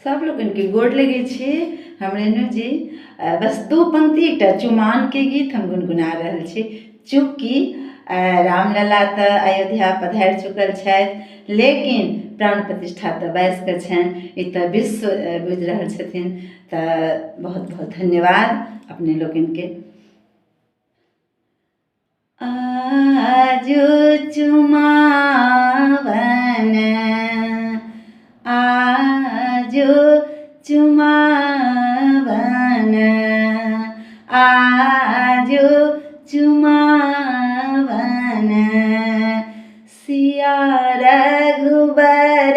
सब लोग इनके गोड़ लगे छे। हम रेणु जी बस दो पंक्ति एक चुमान के गीत हम गुनगुना रहल छी। चूँकि रामलला तऽ अयोध्या पधारि चुकल छथि, लेकिन प्राण प्रतिष्ठा तऽ 22 के छनि। ई तऽ विश्व बुझि रहल छथिन। तऽ बहुत बहुत धन्यवाद अपने लोगन के। आजो चुमावन, आजो चुमावन, आजो चुमावन, सिया रघुबर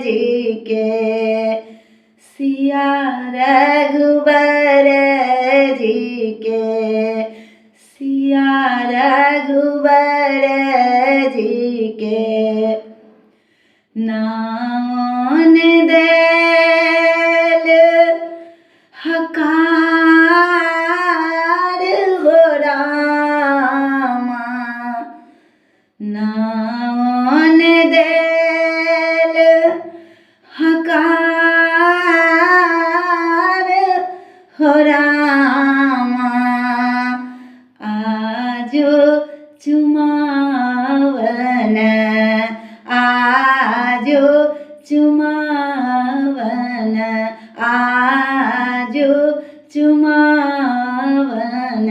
जी के, सिया रघुबर जी के, सिया रघुबर जी के। नावन देल हकार हो रामा, नावन देल हकार हो रामा, आजो चुमावन, आजो चुमावन, आजो चुमावन।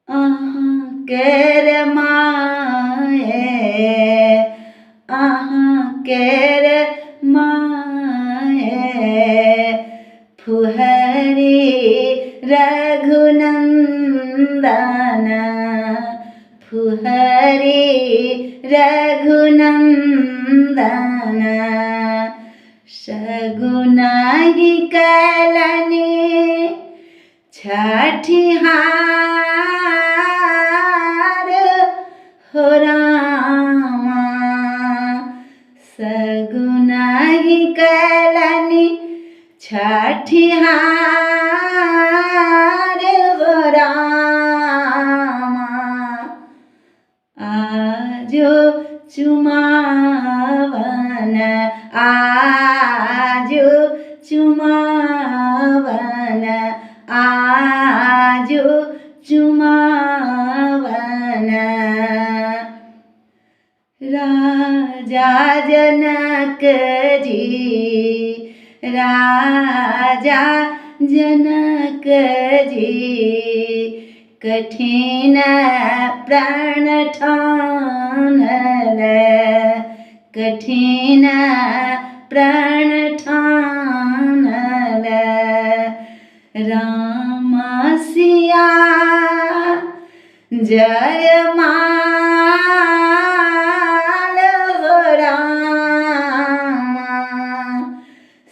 अहाँ केर माए, अहाँ केर माए, फुहरी रघुनंदन, फुहरी रघुनंदन, शगुनाहि कलनि छठिहार हो रामा, सगुनाहि कलनि छठिहार हो रामा, आजो चुमावन, आजो चुमावन, आजो चुमावन। राजा जनक जी, राजा जनक जी, कठिन प्रण ठानल, कठिन प्रण ठानल, राम सिया जयमाल हो रामा,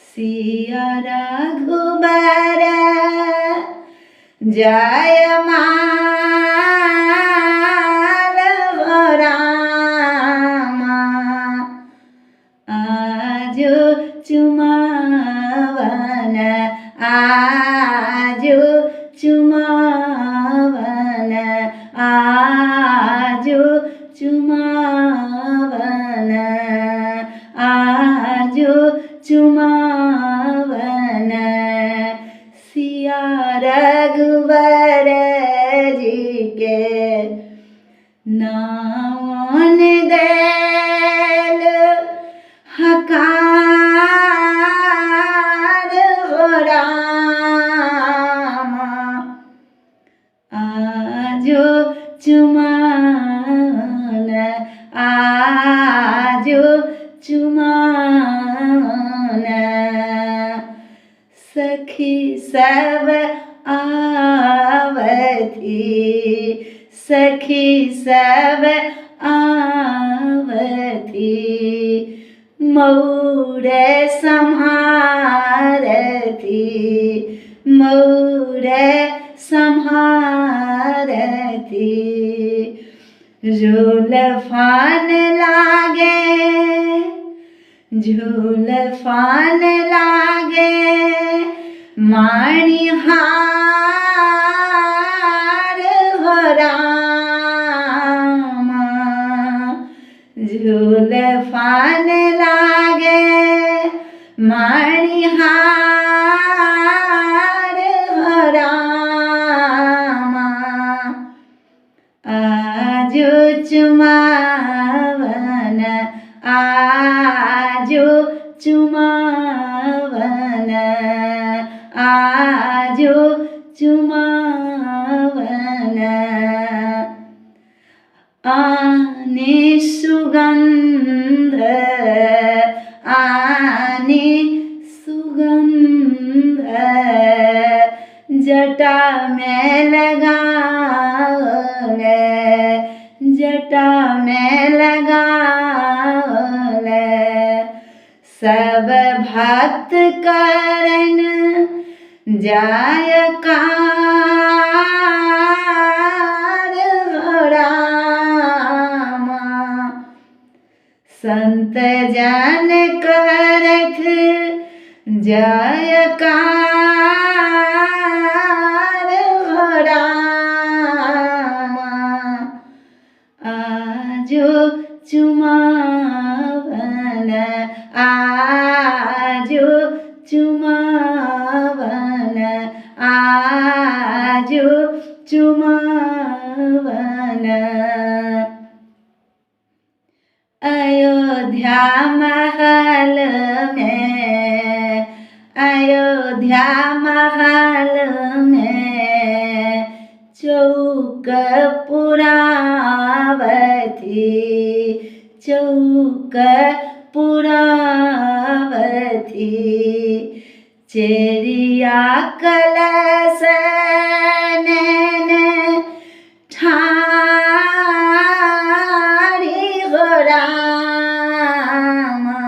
सिया रघुबर जयमाल हो रामा, आजो चुमावन, आजो चुमावन, आजो चुमावन, आजो चुमावन, सिया रघुबर जी के। नावन देल हकार हो रामा, आजो चुमावन, आजो चुमावन, सखी सब आवथी, सखी सब आवथी, मौर सम्हारथी, मौर सम्हारथी, झूलफान लागे, झूलफान लागे, माणिहार हो रामा, झूलफान लागे, मणिहार हो रामा आजो चुमावन आजो चुमावन आजो चुमावन आने सुगंध आने सुगंध जटा में लगाओले जटा में लगाओले सब भक्त करन जयकार हो रामा संत जन करथ जयकार हो रामा आजो चुमावन आजो चुमावन आजो चुमावन अयोध्या महल में चौक पुरावती चौक पुरावती चेरिया कलश नैन ठारी हो रामा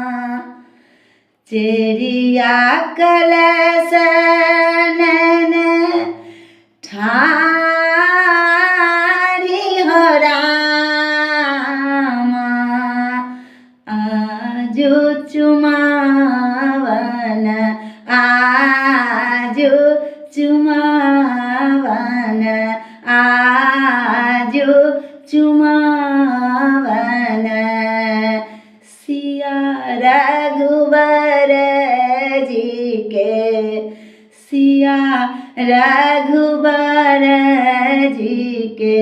चेरिया कलश नैन ठारी हो रामा आजो चुमावन आजो चुमावन आजो चुमावन सिया रघुवर जी के सिया रघुवर जी के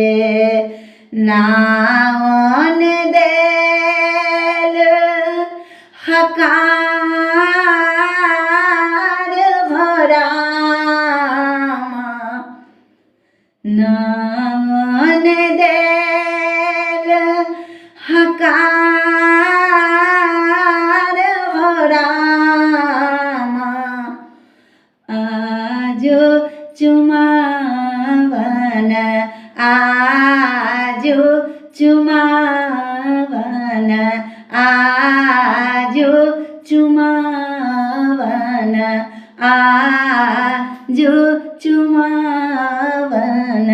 नावन देल हकार हो रामा नावन देल हकार हो रामा आजो चुमावन आजो चुमावन आजो चुमावन आजो चुमावन।